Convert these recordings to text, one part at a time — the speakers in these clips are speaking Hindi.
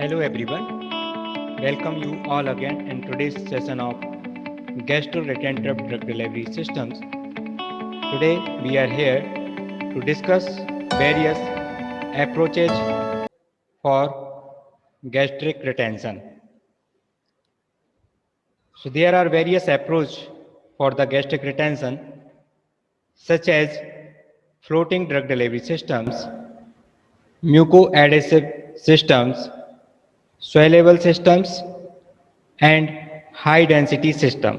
Hello everyone, welcome you all again in today's session of gastroretentive drug delivery systems. Today we are here to discuss various approaches for gastric retention. So there are various approaches for the gastric retention such as floating drug delivery systems, mucoadhesive systems, swallowable systems and high density system.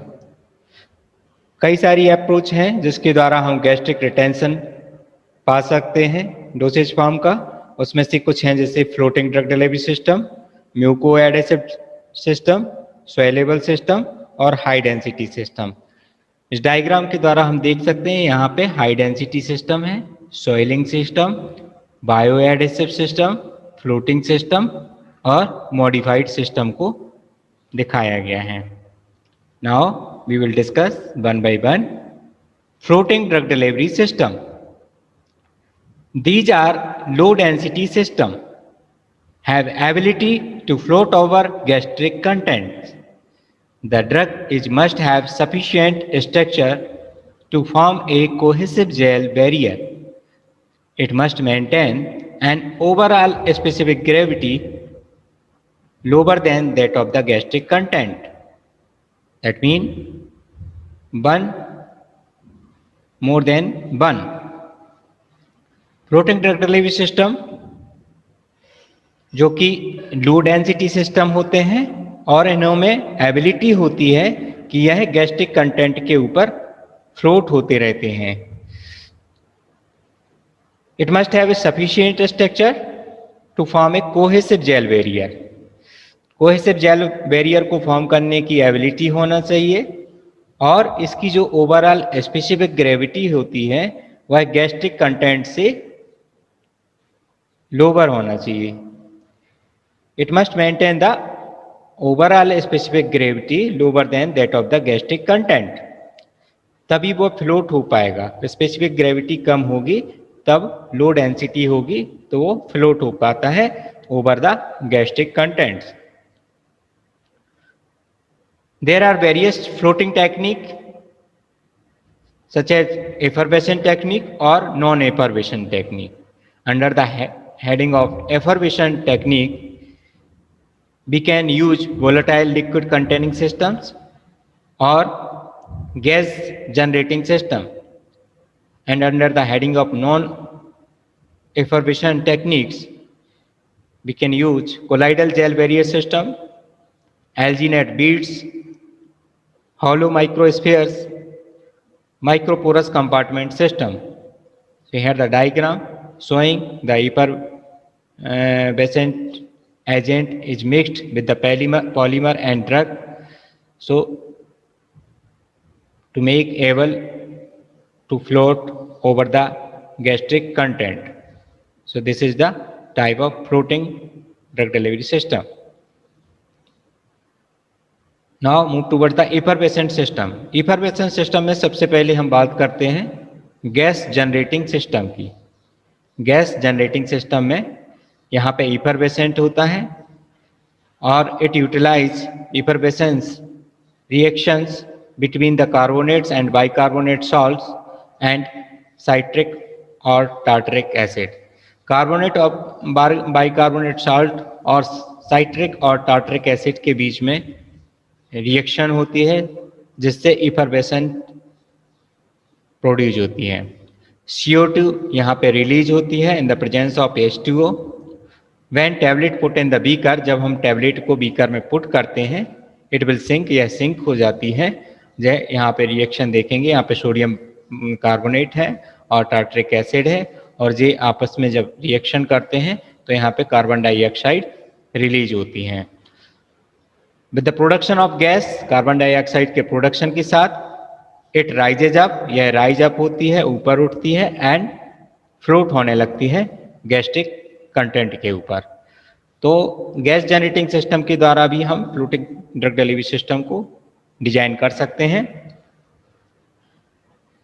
कई सारी अप्रोच हैं जिसके द्वारा हम गैस्ट्रिक रिटेंशन पा सकते हैं डोसेज फॉर्म का। उसमें से कुछ हैं जैसे floating drug delivery system, mucoadhesive system, swellable system और हाई डेंसिटी सिस्टम। इस डायग्राम के द्वारा हम देख सकते हैं यहाँ पे हाई डेंसिटी सिस्टम है, soiling system, bioadhesive system, floating system और मॉडिफाइड सिस्टम को दिखाया गया है। Now we will discuss one by one floating drug delivery system. These are low density system, have ability to float over gastric contents. The drug is must have sufficient structure to form a cohesive gel barrier. It must maintain an overall specific gravity lower than that of the gastric content. That means 1 more than 1. Floating drug delivery system जो कि लो डेंसिटी सिस्टम होते हैं और इनमें एबिलिटी होती है कि यह गैस्ट्रिक कंटेंट के ऊपर फ्लोट होते रहते हैं। It must have a sufficient structure to form a cohesive gel barrier. Cohesive gel barrier को फॉर्म करने की एबिलिटी होना चाहिए और इसकी जो ओवरऑल स्पेसिफिक ग्रेविटी होती है वह गैस्ट्रिक कंटेंट से लोअर होना चाहिए। It must maintain the overall specific gravity lower than that of the gastric content, तभी वो फ्लोट हो पाएगा। स्पेसिफिक ग्रेविटी कम होगी तब लो डेंसिटी होगी तो वो फ्लोट हो पाता है over the gastric contents. There are various floating technique such as effervescent technique or non-effervescent technique. Under the heading of effervescent technique, we can use volatile liquid containing systems or gas generating system. And under the heading of non-effervescent techniques, we can use colloidal gel barrier system, alginate beads, hollow microspheres, microporous compartment system. So here the diagram showing the effervescent agent is mixed with the polymer and drug, so to make able to float over the gastric content. So this is the type of floating drug delivery system. Now move toward the effervescent system. effervescent system में सबसे पहले हम बात करते हैं गैस जनरेटिंग सिस्टम की। गैस जनरेटिंग सिस्टम में यहाँ पे effervescent होता है और it utilize effervescence reactions between the carbonates and bicarbonate salts and citric और tartaric acid। कार्बोनेट और बाइकार्बोनेट साल्ट और साइट्रिक और टार्टरिक एसिड के बीच में रिएक्शन होती है जिससे इफरवेसेंट प्रोड्यूस होती है। CO2 यहाँ पे रिलीज होती है in the presence of H2O। When tablet put in the beaker, जब हम टैबलेट को बीकर में पुट करते हैं इट विल सिंक, यह सिंक हो जाती है। जय यहाँ पे रिएक्शन देखेंगे, यहाँ पे सोडियम कार्बोनेट है और टार्टरिक एसिड है और ये आपस में जब रिएक्शन करते हैं तो यहाँ पे कार्बन डाइऑक्साइड रिलीज होती हैं। With the production of gas, carbon dioxide के प्रोडक्शन के साथ इट राइजेज अप, यह राइज अप होती है, ऊपर उठती है एंड फ्लोट होने लगती है गैस्ट्रिक कंटेंट के ऊपर। तो गैस जनरेटिंग सिस्टम के द्वारा भी हम फ्लोटिंग ड्रग डिलीवरी सिस्टम को डिजाइन कर सकते हैं।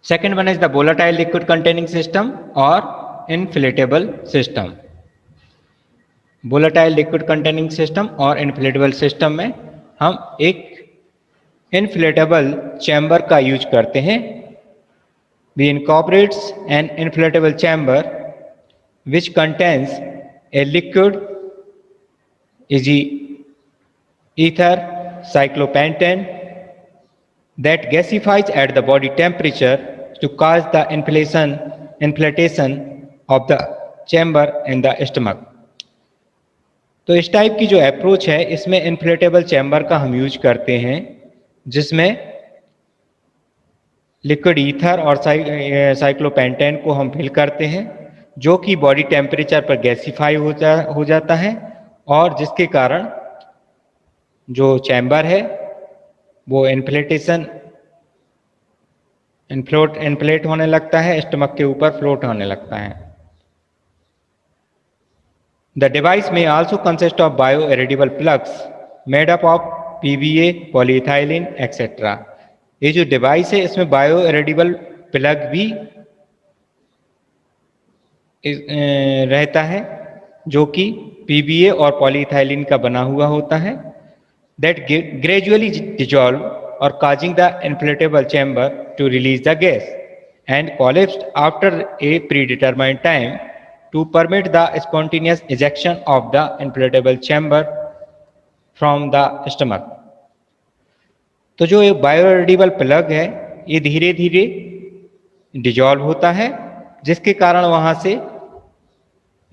Second one is the volatile liquid containing system और inflatable system. Volatile liquid containing system और इन्फ्लेटेबल सिस्टम में हम एक इन्फ्लेटेबल चैम्बर का यूज करते हैं। We incorporates an inflatable chamber which contains a liquid e.g. ether cyclopentane that gasifies at the body temperature to cause the inflatation of the chamber in the stomach। तो इस टाइप की जो अप्रोच है इसमें इन्फ्लेटेबल चैम्बर का हम यूज करते हैं जिसमें लिक्विड ईथर और साइक्लोपेंटेन को हम फिल करते हैं जो कि बॉडी टेम्परेचर पर गैसिफाई हो जाता है और जिसके कारण जो चैम्बर है वो इन्फ्लेट होने लगता है, स्टमक के ऊपर फ्लोट होने लगता है। द डिवाइस में also consist of bioerodible plugs made up of PVA, polyethylene etcetera. ये जो डिवाइस है इसमें बायोइरेडिबल प्लग भी रहता है जो कि PVA और पॉलीइथाइलिन का बना हुआ होता है। दैट ग्रेजुअली डिजॉल्व और causing the inflatable chamber to release the gas and collapsed after a predetermined time to permit the spontaneous ejection of the inflatable chamber from the stomach. तो जो ये बायोइरेडिबल प्लग है ये धीरे धीरे डिजॉल्व होता है जिसके कारण वहाँ से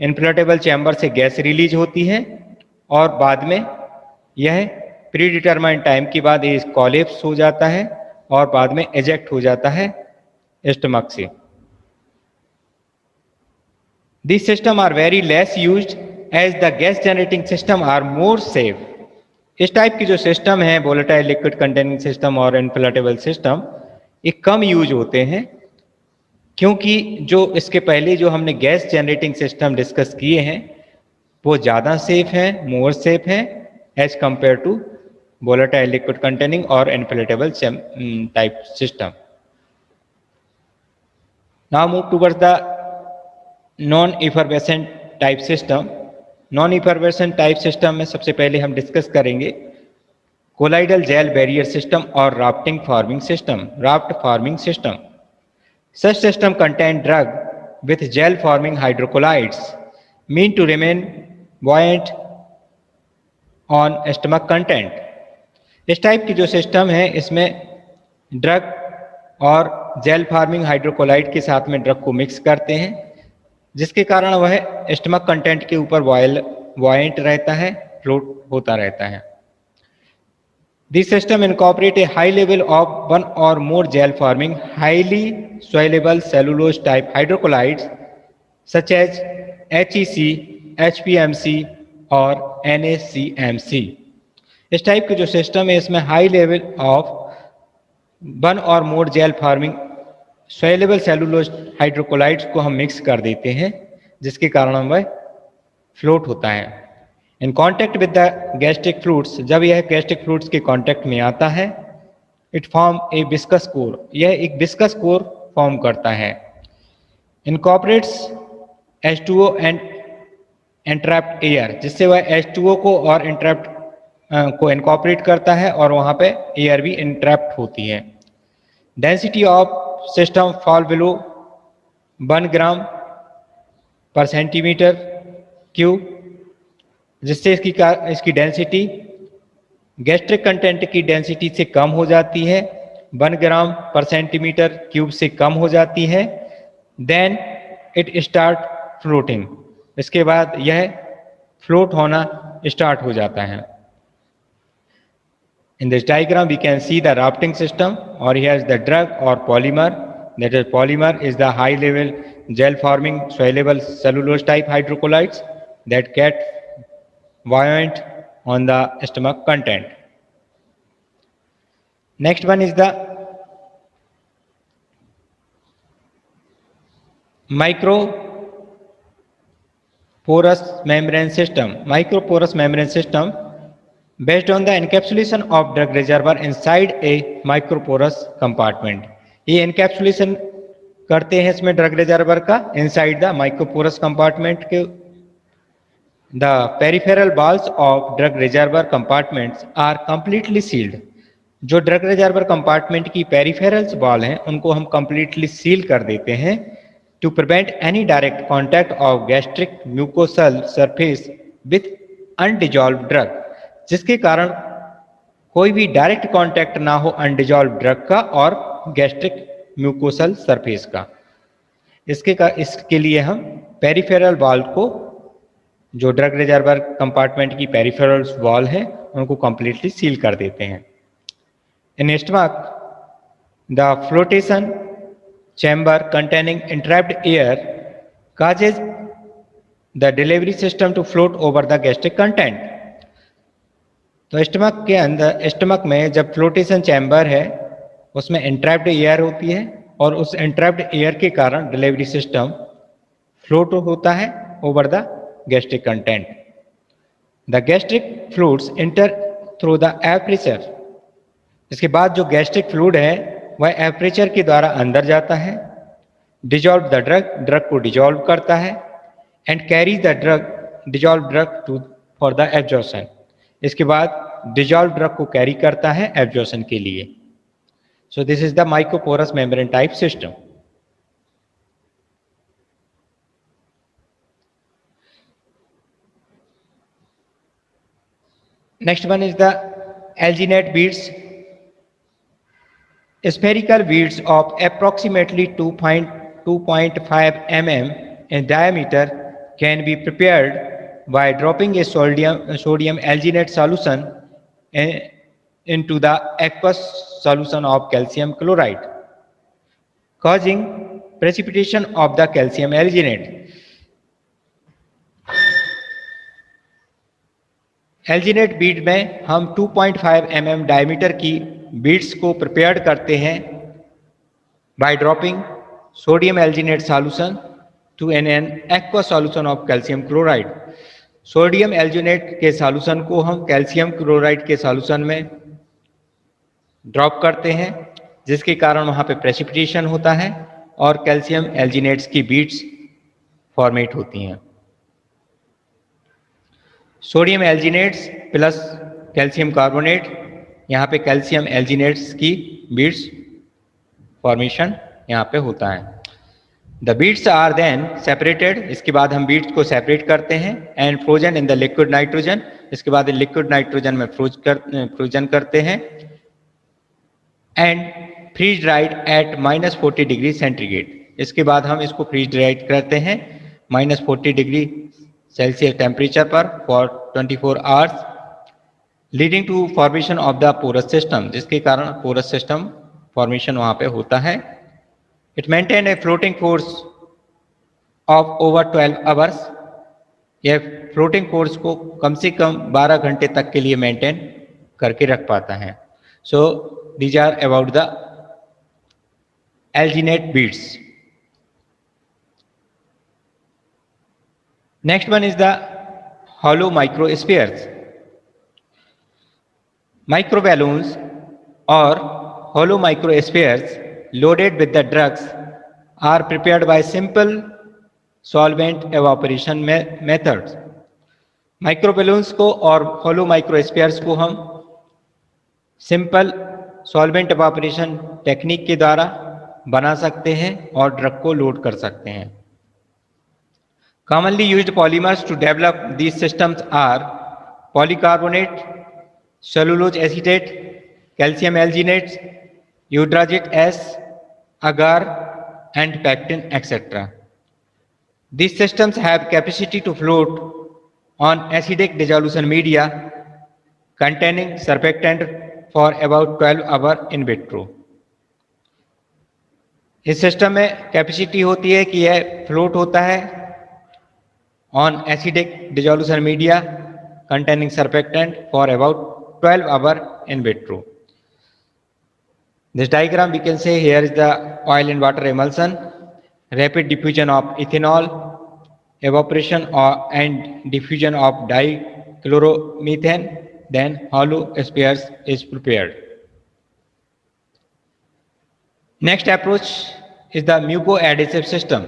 इन्फ्लेटेबल चैम्बर से गैस रिलीज होती है और बाद में यह प्री डिटरमाइंड टाइम के बाद ये कोलैप्स हो जाता है और बाद में एजेक्ट हो जाता है स्टमक से। This system are very less used as the gas generating system are more safe. इस टाइप की जो सिस्टम है वोलेटाइल लिक्विड कंटेनिंग सिस्टम और इन्फ्लेटेबल सिस्टम ये कम यूज होते हैं क्योंकि जो इसके पहले जो हमने गैस जनरेटिंग सिस्टम डिस्कस किए हैं वो ज़्यादा सेफ हैं, मोर सेफ हैं as compare to volatile liquid containing और inflatable type system. Now move towards the non effervescent type system. Non effervescent type system में सबसे पहले हम डिस्कस करेंगे कोलाइडल जेल बैरियर सिस्टम और rafting forming system, raft forming system. Such system contain drug with gel forming hydrocolloids mean to remain buoyant on stomach content। इस टाइप की जो सिस्टम है इसमें ड्रग और जेल फार्मिंग हाइड्रोकोलाइड के साथ में ड्रग को मिक्स करते हैं जिसके कारण वह स्टमक कंटेंट के ऊपर buoyant रहता है, फ्लोट होता रहता है। This system incorporate a high level of one or more gel forming highly soluble cellulose type hydrocolloids such as HEC, HPMC और NaCMC। इस टाइप के जो सिस्टम है इसमें हाई लेवल ऑफ वन और मोर जेल फॉर्मिंग सोलेबल सेलुलोज हाइड्रोकोलाइड्स को हम मिक्स कर देते हैं जिसके कारण वह फ्लोट होता है। In contact with the gastric fluids, जब यह गैस्ट्रिक फ्लूइड्स के कॉन्टैक्ट में आता है it form A viscous core, यह एक विस्कस कोर फॉर्म करता है। Incorporates H2O and entrapped air, जिससे वह H2O को और एंट्रैप्ड को इनकॉर्पोरेट करता है और वहाँ पे एयर भी इंट्रैप्ट होती है। Density of system fall below 1 ग्राम पर सेंटीमीटर क्यूब, जिससे इसकी डेंसिटी गैस्ट्रिक कंटेंट की डेंसिटी से कम हो जाती है, 1 ग्राम पर सेंटीमीटर क्यूब से कम हो जाती है। देन इट स्टार्ट फ्लोटिंग, इसके बाद यह फ्लोट होना स्टार्ट हो जाता है। In this diagram we can see the rafting system, or here is the drug or polymer. That is, polymer is the high level gel forming soluble cellulose type hydrocolloids that get buoyant on the stomach content. Next one is the microporous membrane system. Microporous membrane system based on the encapsulation of drug reservoir inside a microporous compartment. ये encapsulation करते हैं इसमें ड्रग रिजर्वर का इनसाइड द माइक्रोपोरस कंपार्टमेंट के The peripheral walls of drug reservoir compartments are completely sealed. जो ड्रग रिजर्वर कंपार्टमेंट की पेरिफेरल्स वॉल हैं उनको हम कंप्लीटली सील कर देते हैं to prevent any direct contact of gastric mucosal surface with undissolve drug, जिसके कारण कोई भी डायरेक्ट कांटेक्ट ना हो अनडिजॉल्व ड्रग का और गैस्ट्रिक म्यूकोसल सरफेस का। इसके लिए हम पेरिफेरल वॉल को, जो ड्रग रिजर्वर कंपार्टमेंट की पेरिफेरल वॉल है, उनको कंप्लीटली सील कर देते हैं। In stomach the flotation chamber containing entrapped air causes the delivery system to float over the gastric content. तो स्टमक के अंदर, स्टमक में जब फ्लोटेशन चैम्बर है उसमें एंट्रैप्ड एयर होती है और उस एंट्रैप्ड एयर के कारण डिलीवरी सिस्टम फ्लोट होता है over the gastric content. The gastric fluids inter through the air pressure. इसके बाद जो गैस्ट्रिक फ्लूइड है वह एयर प्रेशर के द्वारा अंदर जाता है, डिजॉल्व द ड्रग, ड्रग को डिजॉल्व करता है, and carry the drug, dissolve drug to for the absorption. इसके बाद डिजॉल्व ड्रग को कैरी करता है एब्जॉर्प्शन के लिए। So this is the microporous membrane type system. Next one is the alginate beads. Spherical beads of approximately 2.5 mm in diameter can be prepared by dropping a sodium alginate solution into the aqueous solution of calcium chloride, causing precipitation of the calcium alginate. Alginate bead में हम 2.5 mm डायमीटर की बीड्स को प्रिपेयर करते हैं by dropping sodium alginate solution to an aqua solution of calcium chloride. Sodium alginate के सॉल्यूशन को हम कैल्शियम क्लोराइड के सॉल्यूशन में ड्रॉप करते हैं, जिसके कारण वहाँ पे प्रेसिपिटेशन होता है और कैल्शियम एल्जिनेट्स की बीड्स फॉर्मेट होती हैं। सोडियम एल्जिनेट्स प्लस कैल्शियम कार्बोनेट, यहाँ पे कैल्शियम एल्जिनेट्स की बीड्स फॉर्मेशन यहाँ पे होता है। The beads are then separated. इसके बाद हम बीड्स को सेपरेट करते हैं and frozen in the liquid nitrogen. इसके बाद लिक्विड नाइट्रोजन में फ्रोजन करते हैं and freeze dried at -40 degree centigrade. इसके बाद हम इसको फ्रीज ड्राइड करते हैं -40 डिग्री सेल्सियस टेम्परेचर पर for 24 hours, leading to formation of the porous system, जिसके कारण पोरस सिस्टम फॉर्मेशन वहाँ पे होता है। It maintain a floating force of over 12 hours. यह फ्लोटिंग फोर्स को कम से कम 12 घंटे तक के लिए मेंटेन करके रख पाता है। So these are about the alginate beads. Next one is the hollow microspheres. Microballoons or hollow microspheres loaded with the drugs are prepared by simple solvent evaporation methods. माइक्रोबैलून्स को और hollow microspheres को हम सिंपल सॉल्वेंट एवापोरेशन टेक्निक के द्वारा बना सकते हैं और ड्रग को लोड कर सकते हैं। Commonly used polymers to develop these systems are polycarbonate, cellulose acetate, calcium alginate, udrazate S, agar, and pectin, etc. These systems have capacity to float on acidic dissolution media containing surfactant for about 12 hours in vitro. इस सिस्टम में कैपेसिटी होती है कि यह फ्लोट होता है on acidic dissolution media containing surfactant for about 12 hours in vitro. This diagram we can say here is the oil and water emulsion, rapid diffusion of ethanol, evaporation and diffusion of dichloromethane, then hollow spheres is prepared. Next approach is the mucoadhesive system.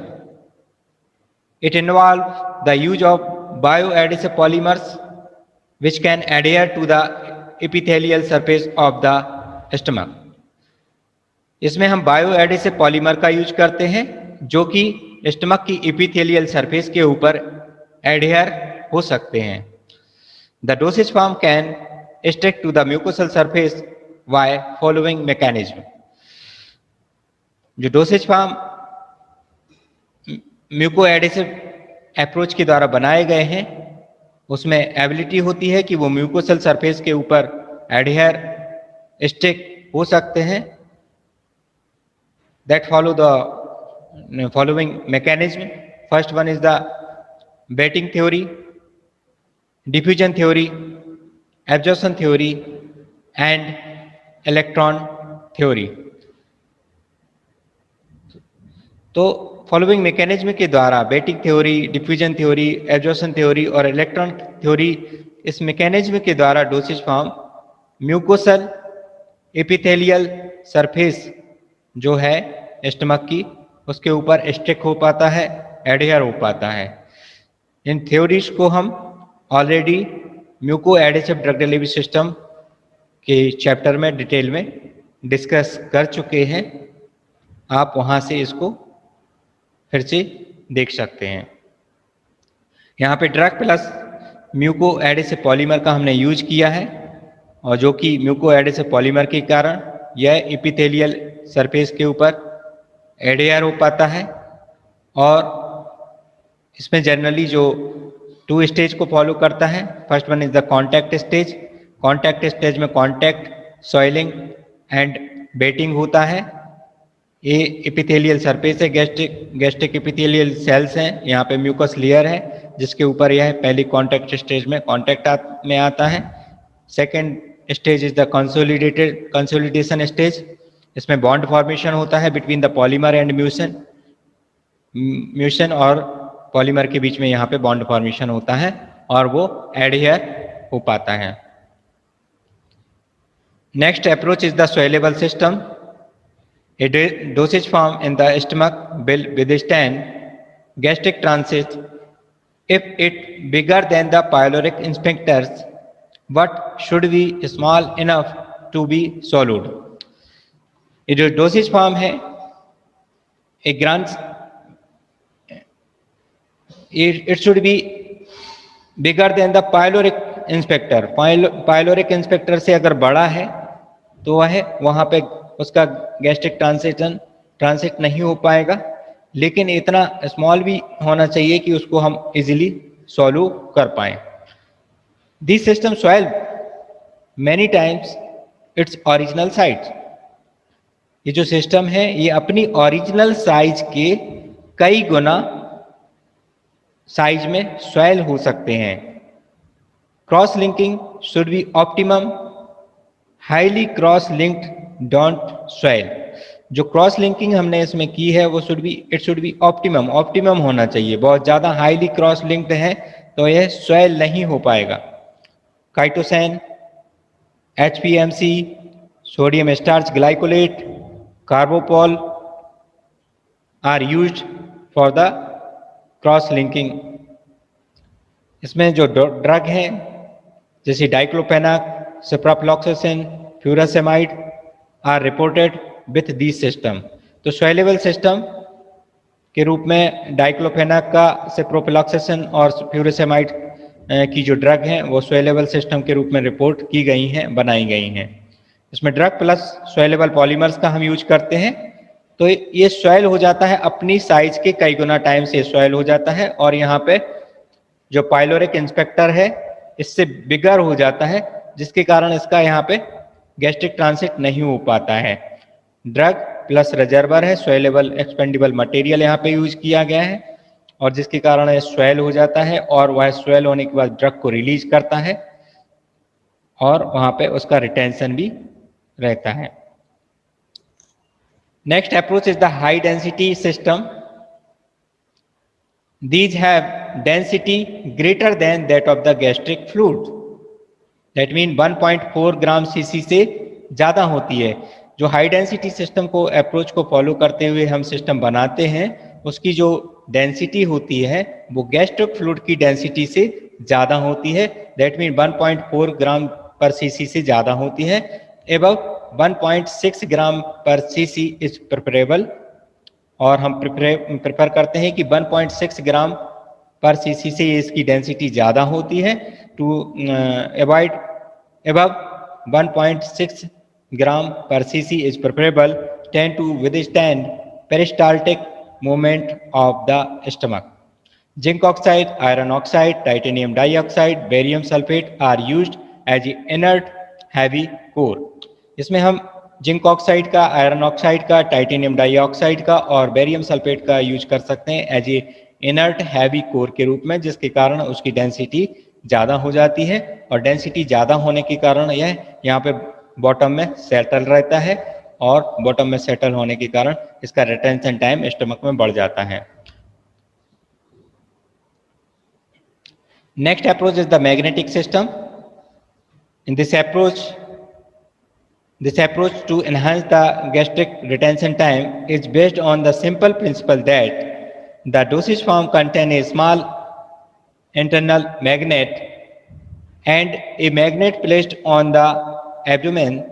It involves the use of bioadhesive polymers which can adhere to the epithelial surface of the stomach. इसमें हम बायोएडेसिव पॉलीमर का यूज करते हैं जो कि स्टमक की एपिथेलियल सरफेस के ऊपर एडहेयर हो सकते हैं. The dosage form can stick to the mucosal surface by following mechanism. जो डोसेज फॉर्म म्यूकोएडेसिव अप्रोच के द्वारा बनाए गए हैं उसमें एबिलिटी होती है कि वो म्यूकोसल सरफेस के ऊपर एडहेयर स्टिक हो सकते हैं. that follow the following mechanism. First one is the batting theory, diffusion theory, absorption theory and electron theory. तो फॉलोइंग मैकेनिज्म के द्वारा wetting theory, diffusion theory, absorption theory और इलेक्ट्रॉन थ्योरी, इस मैकेनिज्म के द्वारा dosage form mucosal epithelial surface जो है स्टमक की उसके ऊपर स्टिक हो पाता है, एडहेयर हो पाता है. इन थ्योरीज को हम already muco adhesive drug delivery system के चैप्टर में डिटेल में डिस्कस कर चुके हैं. आप वहां से इसको फिर से देख सकते हैं. यहाँ पे drug plus muco adhesive polymer का हमने यूज किया है और जो कि म्यूको एडेसिव पॉलीमर के कारण यह एपिथेलियल सरफेस के ऊपर एडहेयर हो पाता है. और इसमें जनरली जो 2 स्टेज को फॉलो करता है. First one is the contact stage. Contact stage में कॉन्टैक्ट, सॉइलिंग एंड बेटिंग होता है. ये एपिथेलियल सरफेस है, गैस्ट्रिक एपिथेलियल सेल्स हैं, यहाँ पे म्यूकस लेयर है जिसके ऊपर यह पहली कॉन्टैक्ट स्टेज में कॉन्टैक्ट में आता है. Second stage is the consolidation stage. इसमें बॉन्ड फॉर्मेशन होता है बिटवीन द पॉलीमर एंड म्यूसन और पॉलीमर के बीच में यहाँ पे बॉन्ड फॉर्मेशन होता है और वो एडहेयर हो पाता है. Next approach is the swellable system. A dosage form in the stomach will withstand gastric transit if it bigger than the pyloric sphincters but should be small enough to be swallowed. ये जो डोसेज फॉर्म है एक grant it should be bigger than the pyloric sphincter. Pyloric inspector से अगर बड़ा है तो वह वहां पे उसका गैस्ट्रिक ट्रांसिट नहीं हो पाएगा, लेकिन इतना स्मॉल भी होना चाहिए कि उसको हम इजीली सॉल्व कर पाएं. This system swell many times its original size. ये जो सिस्टम है ये अपनी ओरिजिनल साइज के कई गुना साइज में स्वेल हो सकते हैं. Cross linking should be optimum. Highly cross linked don't swell. जो क्रॉस लिंकिंग हमने इसमें की है वो इट शुड बी ऑप्टिमम होना चाहिए. बहुत ज्यादा हाईली क्रॉस लिंक्ड है तो यह स्वेल नहीं हो पाएगा. Chitosan, HPMC, sodium starch glycolate, carbopol are used for the cross linking. इसमें जो ड्रग हैं जैसे diclofenac, ciprofloxacin, furosemide are reported with this system. तो स्वेलेबल सिस्टम के रूप में डाइक्लोफेनाक का, सिप्रोफ्लॉक्सासिन और फ्यूरासेमाइड की जो ड्रग हैं वो स्वेलेबल सिस्टम के रूप में रिपोर्ट की गई हैं, बनाई गई हैं. इसमें ड्रग प्लस स्वेलेबल पॉलीमर्स का हम यूज करते हैं तो ये स्वेल हो जाता है, अपनी साइज के कई गुना टाइम से स्वेल हो जाता है और यहाँ पे जो पाइलोरिक इंस्पेक्टर है इससे बिगर हो जाता है जिसके कारण इसका यहाँ पे गैस्ट्रिक ट्रांसिट नहीं हो पाता है. ड्रग प्लस रिजर्वर है, स्वेलेबल एक्सपेंडेबल मटेरियल यहाँ पे यूज किया गया है और जिसके कारण ये स्वेल हो जाता है और वह स्वेल होने के बाद ड्रग को रिलीज करता है और वहां पे उसका रिटेंशन भी रहता है. Next approach is the high density system. These have density greater than that of the gastric fluid. That means 1.4 gram cc से ज़्यादा होती है. जो हाई डेंसिटी सिस्टम को अप्रोच को फॉलो करते हुए हम सिस्टम बनाते हैं उसकी जो डेंसिटी होती है वो गैस्ट्रिक फ्लूइड की डेंसिटी से ज़्यादा होती है, दैट मीन 1.4 ग्राम पर सीसी से ज़्यादा होती है। एबव 1.6 ग्राम पर सीसी इज प्रेफरेबल, और हम प्रेफर करते हैं कि 1.6 ग्राम पर सीसी से इसकी डेंसिटी ज़्यादा होती है। To avoid above 1.6 gram per cc is preferable, tend to withstand peristaltic movement of the stomach. Zinc oxide, iron oxide, titanium dioxide, barium sulfate are used as inert heavy core. इसमें हम जिंक ऑक्साइड का, आयरन ऑक्साइड का, टाइटेनियम डाइऑक्साइड का और बेरियम सल्फेट का यूज कर सकते हैं as a inert heavy core के रूप में, जिसके कारण उसकी डेंसिटी ज़्यादा हो जाती है, और डेंसिटी ज़्यादा होने के कारण यह यहाँ पे बॉटम में सेटल रहता है, और बॉटम में सेटल होने के कारण इसका रिटेंशन टाइम स्टमक में बढ़ जाता है। Next approach is the magnetic system. In this approach to enhance the gastric retention time is based on the simple principle that the dosage form contain a small internal magnet and a magnet placed on the abdomen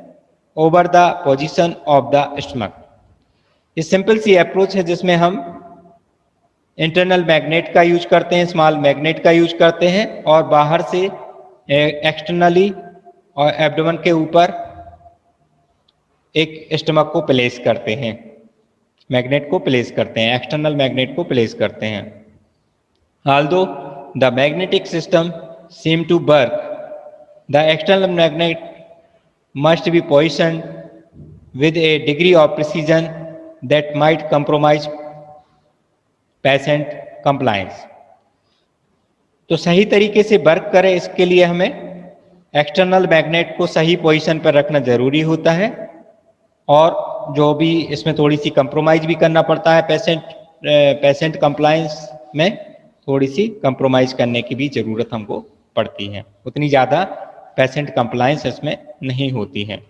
over the position of the stomach. ये सिंपल सी अप्रोच है जिसमें हम इंटरनल मैग्नेट का यूज करते हैं, स्मॉल मैग्नेट का यूज करते हैं, और बाहर से एक्सटर्नली और एब्डोमेन के ऊपर एक स्टमक को प्लेस करते हैं, मैग्नेट को प्लेस करते हैं, एक्सटर्नल मैग्नेट को प्लेस करते हैं। Although the magnetic system seem to work, the external magnet must be positioned with a degree of precision that might compromise patient compliance. तो सही तरीके से वर्क करे इसके लिए हमें एक्सटर्नल मैग्नेट को सही पोजीशन पर रखना जरूरी होता है, और जो भी इसमें थोड़ी सी कंप्रोमाइज भी करना पड़ता है, पेशेंट कंप्लायंस में थोड़ी सी कंप्रोमाइज करने की भी जरूरत हमको पड़ती है, उतनी ज़्यादा पेशेंट कंप्लायंस इसमें नहीं होती है।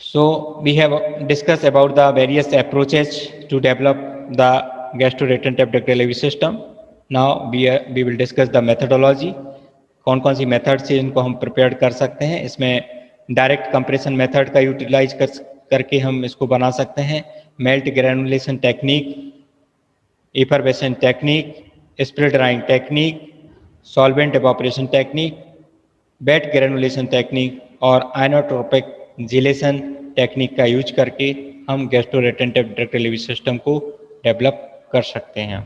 So we have discussed about the various approaches to develop the gastroretentive duct delivery system. Now we will discuss the methodology. कौन कौन सी मेथड से इनको हम प्रिपेयर कर सकते हैं। इसमें डायरेक्ट कंप्रेशन मेथड का यूटिलाइज करके हम इसको बना सकते हैं। Melt granulation technique, effervescent technique, spray drying technique, solvent evaporation technique, wet granulation technique और आइनोट्रोपिक जिलेशन टेक्निक का यूज करके हम गैस्ट्रोरेटेंटिव डक्ट डिलीवरी सिस्टम को डेवलप कर सकते हैं।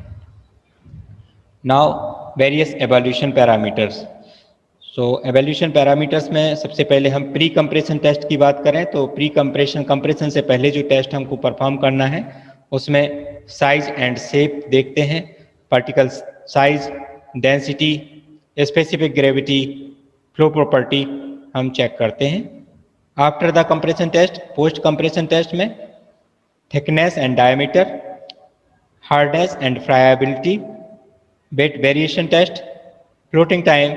Now various evolution parameters. So evolution parameters में सबसे पहले हम प्री कंप्रेशन टेस्ट की बात करें तो प्री कंप्रेशन से पहले जो टेस्ट हमको परफॉर्म करना है उसमें साइज एंड शेप देखते हैं, particle size, density, specific gravity, flow property हम चेक करते हैं। After the compression test, post compression test में thickness and diameter, hardness and friability, weight variation test, floating time,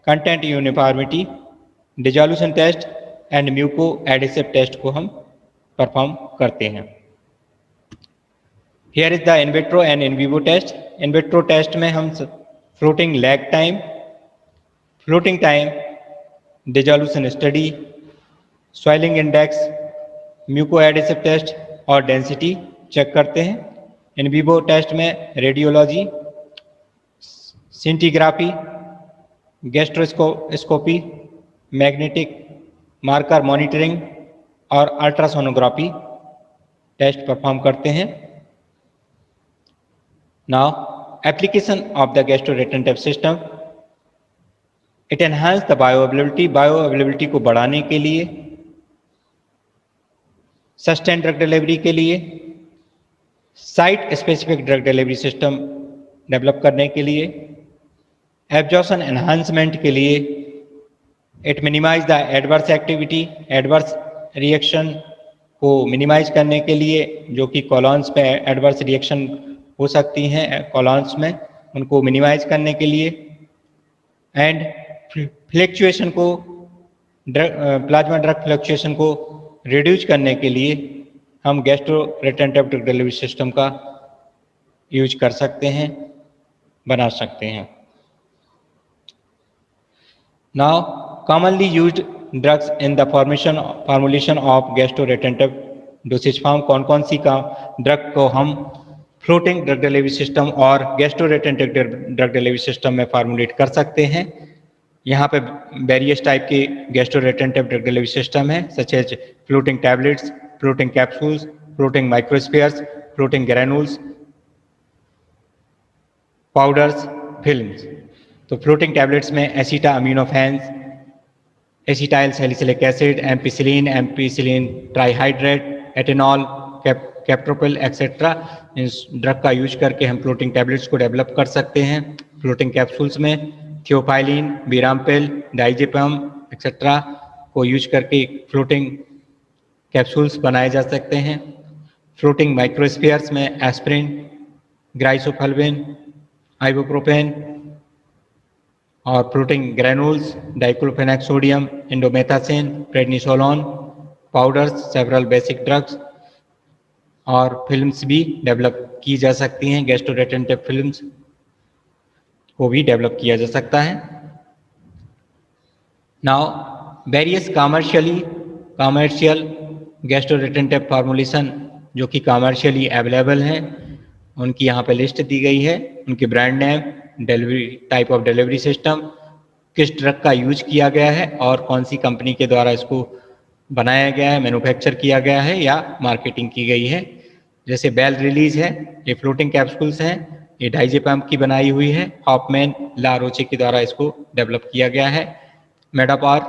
content uniformity, dissolution test and mucoadhesive test को हम परफॉर्म करते हैं। Here is the in vitro and in vivo test. In vitro test में हम floating lag time, floating time, dissolution study, swelling index, muco adhesive test और डेंसिटी चेक करते हैं। इन विवो टेस्ट में radiology, scintigraphy, gastroscopy, magnetic marker monitoring और अल्ट्रासोनोग्राफी टेस्ट परफॉर्म करते हैं। Now application of the gastroretentive system, it enhance the bioavailability को बढ़ाने के लिए, सस्टेन ड्रग डिलीवरी के लिए, site specific drug delivery system develop करने के लिए, एब्जॉर्प्शन एनहांसमेंट के लिए, it minimize the adverse activity, adverse reaction को मिनिमाइज करने के लिए जो कि कॉलॉन्स पे एडवर्स रिएक्शन हो सकती हैं कॉलॉन्स में, उनको मिनिमाइज करने के लिए, एंड फ्लक्चुएशन को प्लाज्मा ड्रग फ्लक्चुएशन को रिड्यूस करने के लिए हम गैस्ट्रोरेटेंटिव ड्रग डिलीवरी सिस्टम का यूज कर सकते हैं, बना सकते हैं। Now commonly used drugs in the formulation of gastroretentive dosage form, कौन कौन सी का ड्रग को हम फ्लोटिंग ड्रग डिलीवरी सिस्टम और गैस्ट्रोरेटेंटिव ड्रग डिलीवरी सिस्टम में फार्मुलेट कर सकते हैं। यहाँ पे वेरियस टाइप के गैस्ट्रोरेटेंटिव ड्रग डिलीवरी सिस्टम है, such as floating tablets, floating capsules, floating microspheres, floating granules, powders, films. तो फ्लोटिंग टैबलेट्स में acetaminophen, acetyl salicylic acid, ampicillin trihydrate, atenolol, captopril etcetera, इस ड्रग का यूज करके हम फ्लोटिंग टैबलेट्स को डेवलप कर सकते हैं। फ्लोटिंग कैप्सूल्स में थियोफाइलिन, बीरामपिल, डाइजेपम एक्सेट्रा को यूज करके फ्लोटिंग कैप्सूल्स बनाए जा सकते हैं। फ्लोटिंग माइक्रोस्फीयर्स में एस्प्रिन, ग्राइसोफल्विन, आइबुप्रोफेन और floating granules, diclofenac sodium, indomethacin, prednisolone, powders, several basic drugs और फिल्म्स भी डेवलप की जा सकती हैं। गैस्ट्रोरेटेंटिव फिल्म्स को भी डेवलप किया जा सकता है। नाउ वेरियस कमर्शियल गैस्ट्रोरेटेंटिव फार्मुलेशन जो कि कमर्शियली अवेलेबल हैं, उनकी यहाँ पे लिस्ट दी गई है, उनके brand name, delivery type of delivery system, किस ड्रग का यूज किया गया है और कौन सी कंपनी के द्वारा इसको बनाया गया है, मैन्युफैक्चर किया गया है या मार्केटिंग की गई है। जैसे बेल रिलीज है, ये फ्लोटिंग कैप्सूल्स हैं, ये डाइजेपम की बनाई हुई है, हॉफमैन ला रोचे के द्वारा इसको डेवलप किया गया है। मेडापार,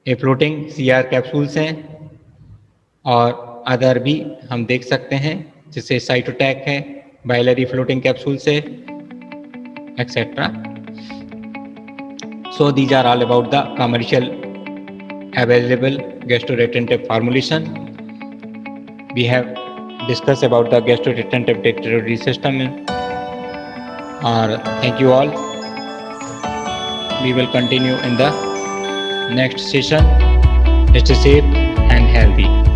ये फ्लोटिंग सीआर कैप्सूल्स हैं और अदर भी हम देख सकते हैं, जैसे साइटोटैक है, बाइलरी फ्लोटिंग कैप्सूल्स है etcetera. So these are all about the commercial available gastroretentive formulation. We have discussed about the gastroretentive delivery system. Thank you all. We will continue in the next session. Stay safe and healthy.